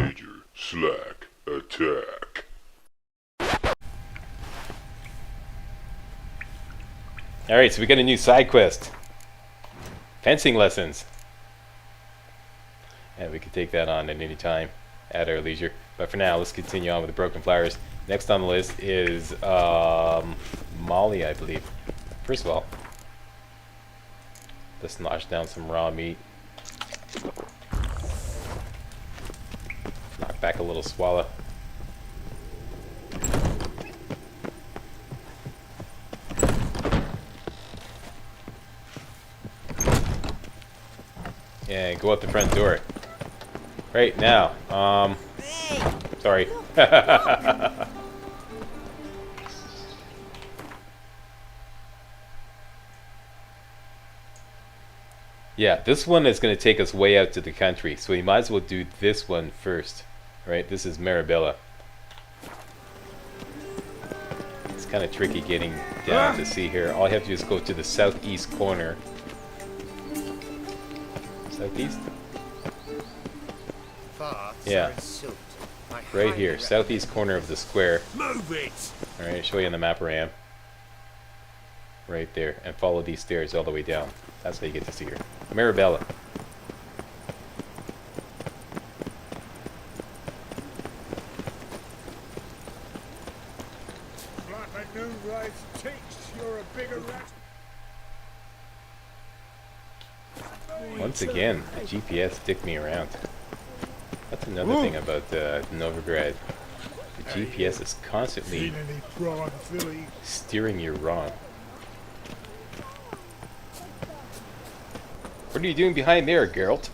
Major Slack Attack. Alright, so we got a new side quest. Fencing lessons. And we can take that on at any time at our leisure. But for now, let's continue on with the Broken Flowers. Next on the list is Molly, I believe. First of all, let's notch down some raw meat. Knock back a little swallow. And go out the front door. Right now. Sorry. Yeah, this one is going to take us way out to the country, so we might as well do this one first. Right, this is Marabella. It's kind of tricky getting down to see here. All you have to do is go to the southeast corner. Southeast? Yeah. Right here, southeast corner of the square. Move it! Alright, show you on the map where I am. Right there, and follow these stairs all the way down. That's how you get to see her. Marabella. Once again, the GPS dicked me around. That's another thing about Novigrad. The GPS is constantly steering you wrong. What are you doing behind there, Geralt?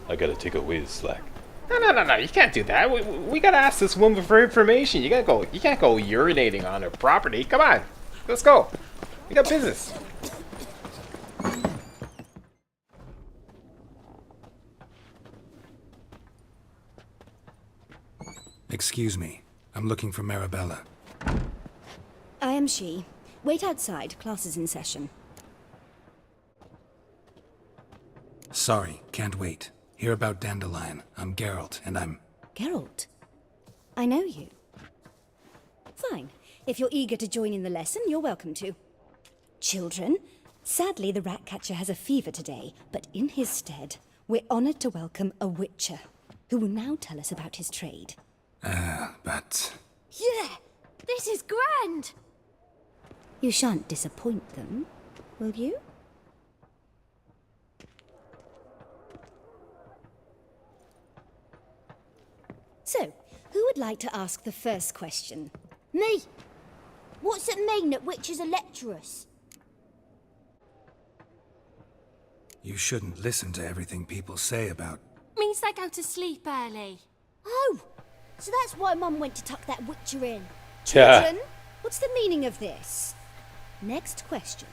I gotta take a whiz, Slack. No, you can't do that. We gotta ask this woman for information. You can't go urinating on her property. Come on, let's go. We got business. Excuse me. I'm looking for Marabella. I am she. Wait outside. Class is in session. Sorry, can't wait. Hear about Dandelion. I'm Geralt, and I'm... Geralt? I know you. Fine. If you're eager to join in the lesson, you're welcome to. Children, sadly the Ratcatcher has a fever today, but in his stead, we're honored to welcome a Witcher, who will now tell us about his trade. But... Yeah! This is grand! You shan't disappoint them, will you? So, who would like to ask the first question? Me! What's it mean that witches are lecturers? You shouldn't listen to everything people say about... Means they go to sleep early. Oh! So that's why Mum went to tuck that witcher in. Children, what's the meaning of this? Next question.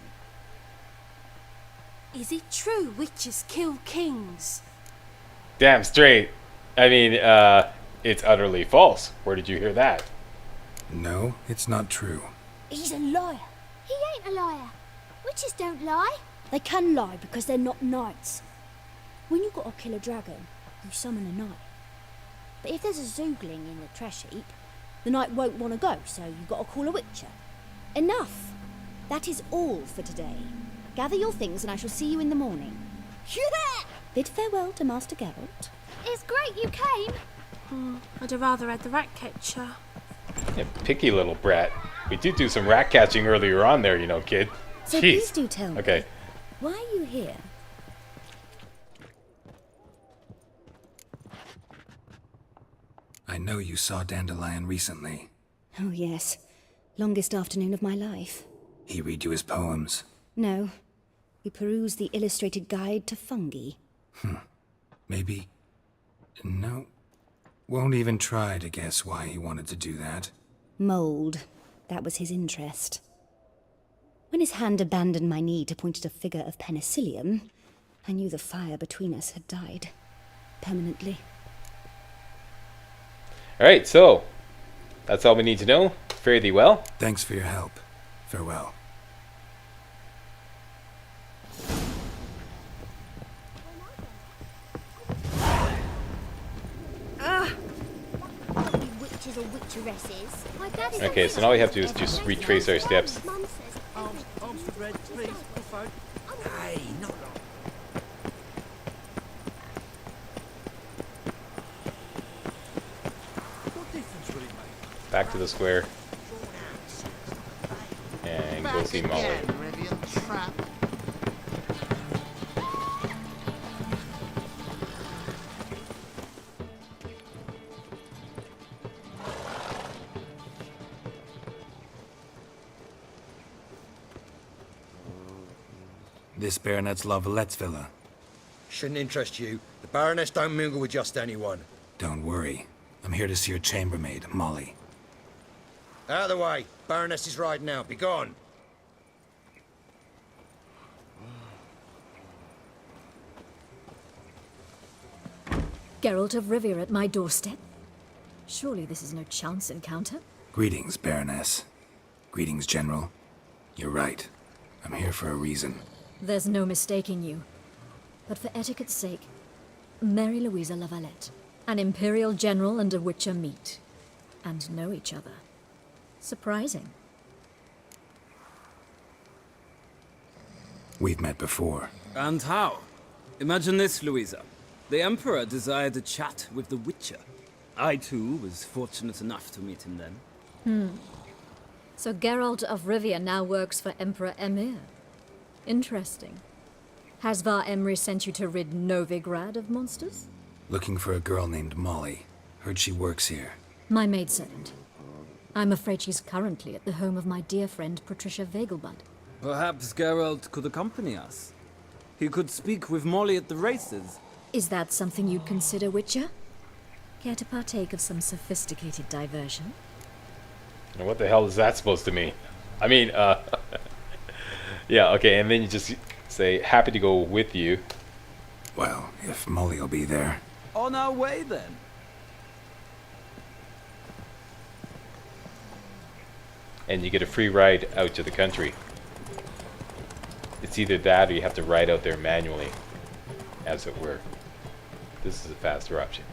Is it true witches kill kings? Damn straight. I mean, it's utterly false. Where did you hear that? No, it's not true. He's a liar. He ain't a liar. Witches don't lie. They can lie because they're not knights. When you've got to kill a dragon, you summon a knight. But if there's a zoogling in the trash heap, the knight won't want to go, so you've got to call a witcher. Enough! That is all for today. Gather your things and I shall see you in the morning. Yeah! Bid farewell to Master Geralt. It's great you came. I'd have rather had the Ratcatcher. Yeah, picky little brat. We did do some rat catching earlier on there, you know, kid. So Jeez. please do tell me, Okay. why are you here? I know you saw Dandelion recently. Oh yes, longest afternoon of my life. He read you his poems. No, we perused the illustrated guide to fungi. Maybe... No. Won't even try to guess why he wanted to do that. Mold. That was his interest. When his hand abandoned my knee to point at a figure of penicillium, I knew the fire between us had died. Permanently. Alright, so that's all we need to know. Fare thee well. Thanks for your help. Farewell. witches or witcheresses. My daddy's Okay, so now all we have to do is just retrace our steps. Mum says Arms with red, please. Full phone. Hey, not long. What difference will it make? Back to the square. And go see Molly. Rivian trap. This Baronet's La Vallette's villa. Shouldn't interest you. The Baroness don't mingle with just anyone. Don't worry. I'm here to see your chambermaid, Molly. Out of the way. Baroness is riding out. Be gone. Geralt of Rivia at my doorstep? Surely this is no chance encounter? Greetings, Baroness. Greetings, General. You're right. I'm here for a reason. There's no mistaking you. But for etiquette's sake, Mary Louisa La Valette, an Imperial General and a Witcher meet, and know each other. Surprising. We've met before. And how? Imagine this, Louisa. The Emperor desired a chat with the Witcher. I, too, was fortunate enough to meet him then. So Geralt of Rivia now works for Emperor Emir. Interesting. Has Var Emry sent you to rid Novigrad of monsters? Looking for a girl named Molly. Heard she works here. My maidservant. I'm afraid she's currently at the home of my dear friend Patricia Vegelbud. Perhaps Geralt could accompany us. He could speak with Molly at the races. Is that something you'd consider, Witcher? Care to partake of some sophisticated diversion? And what the hell is that supposed to mean? I mean, yeah, okay, and then you just say, happy to go with you. Well, if Molly will be there. On our way, then. And you get a free ride out to the country. It's either that or you have to ride out there manually, as it were. This is a faster option.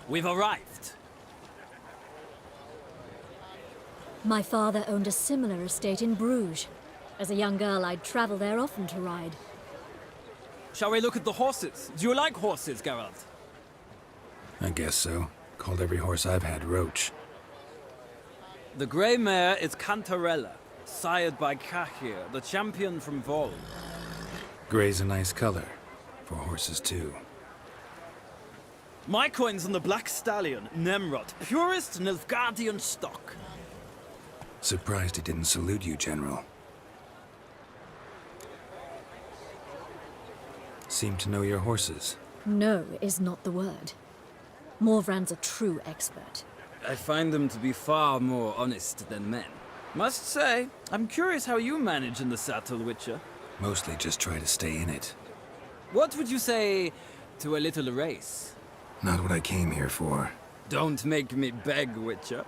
We've arrived. My father owned a similar estate in Bruges. As a young girl, I'd travel there often to ride. Shall we look at the horses? Do you like horses, Geralt? I guess so. Called every horse I've had Roach. The grey mare is Cantarella, sired by Cahir, the champion from Vol. Gray's a nice color. For horses, too. My coin's on the black stallion, Nemrod, purest Nilfgaardian stock. Surprised he didn't salute you, General. Seem to know your horses. No is not the word. Morvran's a true expert. I find them to be far more honest than men. Must say, I'm curious how you manage in the saddle, Witcher. Mostly just try to stay in it. What would you say to a little race? Not what I came here for. Don't make me beg, Witcher.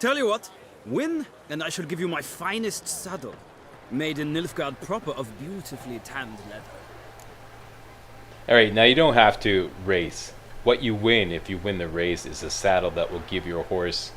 Tell you what, win, and I shall give you my finest saddle. Made in Nilfgaard proper of beautifully tanned leather. Alright, now you don't have to race. What you win, if you win the race, is a saddle that will give your horse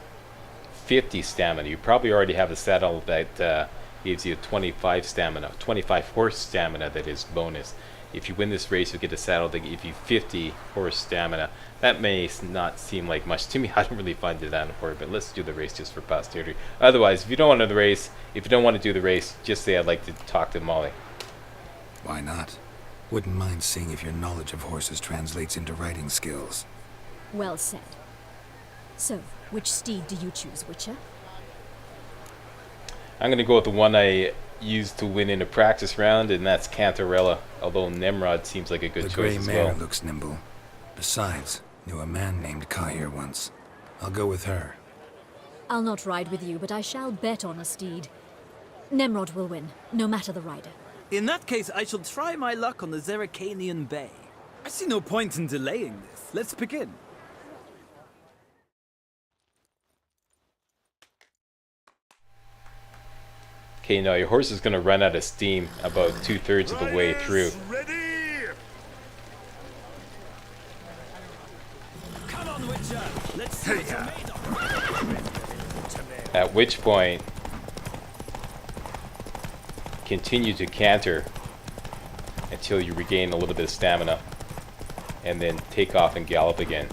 50 stamina. You probably already have a saddle that gives you 25 stamina, 25 horse stamina that is bonus. If you win this race, you get a saddle that gives you 50 horse stamina. That may not seem like much to me. I don't really find it that important, but let's do the race just for posterity. Otherwise, if you don't want to do the race, just say I'd like to talk to Molly. Why not? Wouldn't mind seeing if your knowledge of horses translates into riding skills. Well said. So, which steed do you choose, Witcher? I'm going to go with the one I used to win in a practice round, and that's Cantarella, although Nemrod seems like a good The choice gray as mare well. looks nimble. Besides, knew a man named Kai here once. I'll go with her. I'll not ride with you, but I shall bet on a steed. Nemrod will win, no matter the rider. In that case, I shall try my luck on the Zeracanian Bay. I see no point in delaying this. Let's begin. Okay, now your horse is going to run out of steam about 2/3 of the way through. Ready! Come on, Witcher. Let's see what you're made of. At which point, continue to canter until you regain a little bit of stamina, and then take off and gallop again.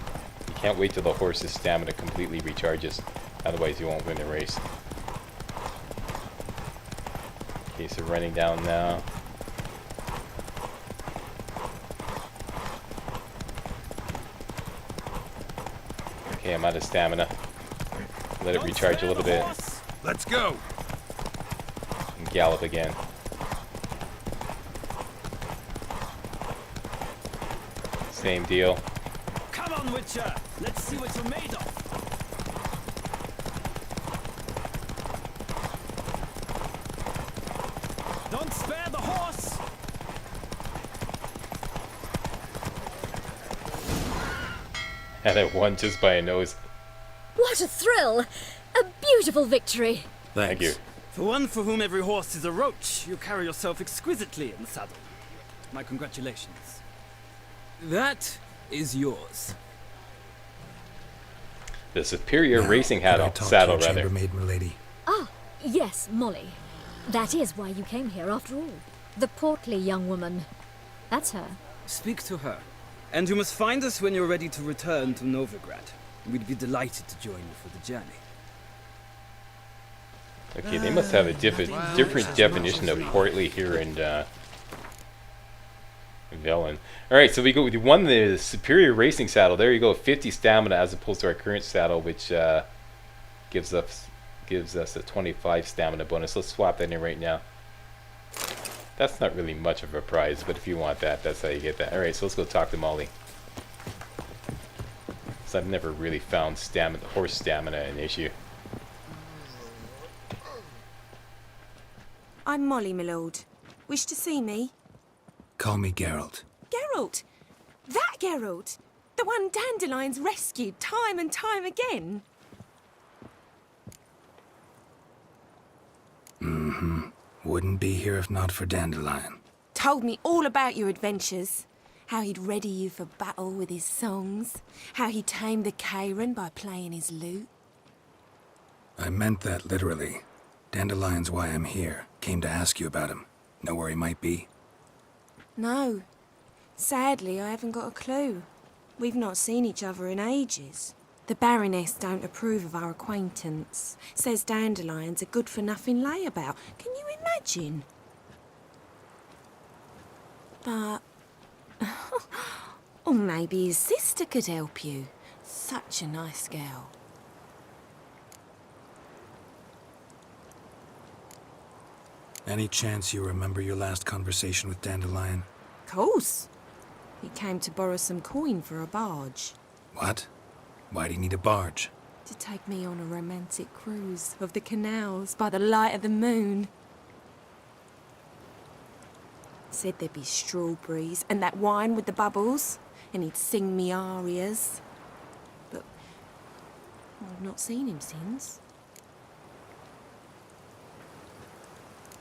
You can't wait till the horse's stamina completely recharges, otherwise you won't win the race. Okay, so running down now. Okay, I'm out of stamina. Let it recharge a little bit Let's go! and gallop again. Same deal. Come on, Witcher. Let's see what you're made of. Don't spare the horse. And it won just by a nose. What a thrill! A beautiful victory! Thank you. For one for whom every horse is a roach, you carry yourself exquisitely in the saddle. My congratulations. That is yours. The superior Now, racing could I saddle, talk saddle to your rather. chambermaid, milady? Ah, yes, Molly. That is why you came here after all. The portly young woman. That's her. Speak to her. And you must find us when you're ready to return to Novigrad. We'd be delighted to join you for the journey. Okay, they must have a different definition of portly here in Velen. Alright, so we won the superior racing saddle. There you go, 50 stamina as opposed to our current saddle, which gives us a 25 stamina bonus. Let's swap that in right now. That's not really much of a prize, but if you want that, that's how you get that. Alright, so let's go talk to Molly. So I've never really found horse stamina an issue. I'm Molly, my lord. Wish to see me? Call me Geralt. Geralt! That Geralt! The one Dandelion's rescued time and time again! Wouldn't be here if not for Dandelion. Told me all about your adventures. How he'd ready you for battle with his songs. How he tamed the Karen by playing his lute. I meant that literally. Dandelion's why I'm here. Came to ask you about him. Know where he might be? No. Sadly, I haven't got a clue. We've not seen each other in ages. The Baroness don't approve of our acquaintance. Says Dandelion's a good-for-nothing layabout. Can you imagine? But... or maybe his sister could help you. Such a nice girl. Any chance you remember your last conversation with Dandelion? Course. He came to borrow some coin for a barge. What? Why'd he need a barge? To take me on a romantic cruise of the canals by the light of the moon. Said there'd be strawberries and that wine with the bubbles, and he'd sing me arias. But I've not seen him since.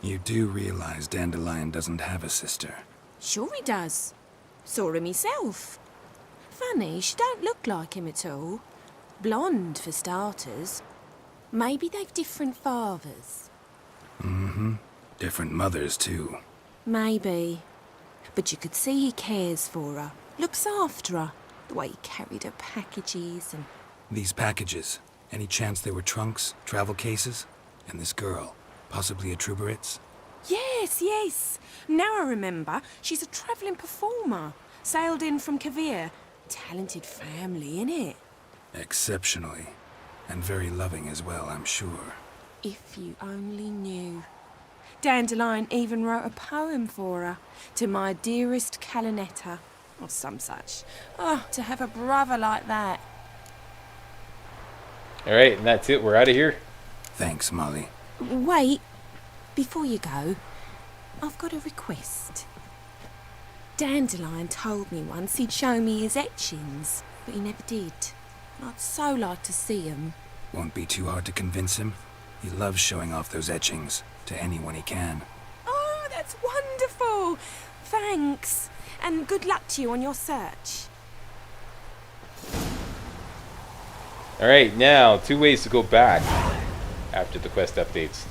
You do realize Dandelion doesn't have a sister. Sure he does. Saw him myself. Funny, she don't look like him at all. Blonde, for starters. Maybe they've different fathers. Different mothers, too. Maybe. But you could see he cares for her. Looks after her. The way he carried her packages and... These packages, any chance they were trunks, travel cases? And this girl, possibly a Truberitz? Yes, yes. Now I remember. She's a travelling performer. Sailed in from Kavir. Talented family, innit? Exceptionally. And very loving as well, I'm sure. If you only knew. Dandelion even wrote a poem for her. To my dearest Calinetta, or some such. Oh, to have a brother like that. Alright, and that's it. We're out of here. Thanks, Molly. Wait, before you go, I've got a request. Dandelion told me once he'd show me his etchings, but he never did. I'd so like to see 'em. Won't be too hard to convince him. He loves showing off those etchings to anyone he can. Oh, that's wonderful! Thanks, and good luck to you on your search. Alright, now 2 ways to go back after the quest updates.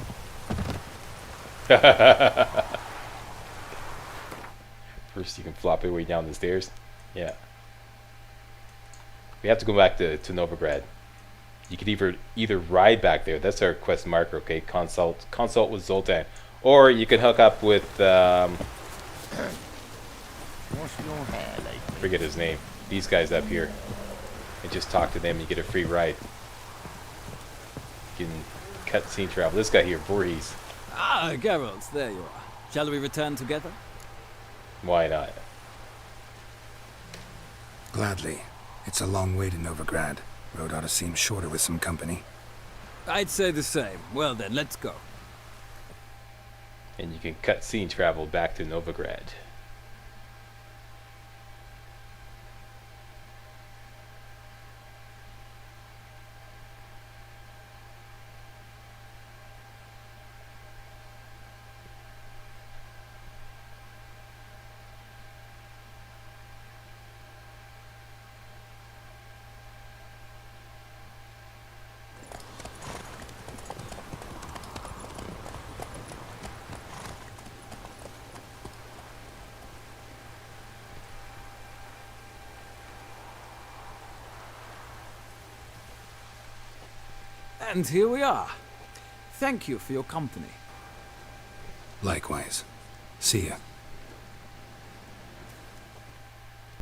First, you can flop your way down the stairs. Yeah. We have to go back to Novigrad. You could either ride back there. That's our quest marker, okay? Consult with Zoltan. Or you can hook up with, forget his name. These guys up here. And just talk to them and you get a free ride. You can cut scene travel. This guy here, Voorhees. Ah, Geralt, there you are. Shall we return together? Why not? Gladly. It's a long way to Novigrad. Road ought to seem shorter with some company. I'd say the same. Well then, let's go. And you can cut scene travel back to Novigrad. And here we are. Thank you for your company. Likewise. See ya.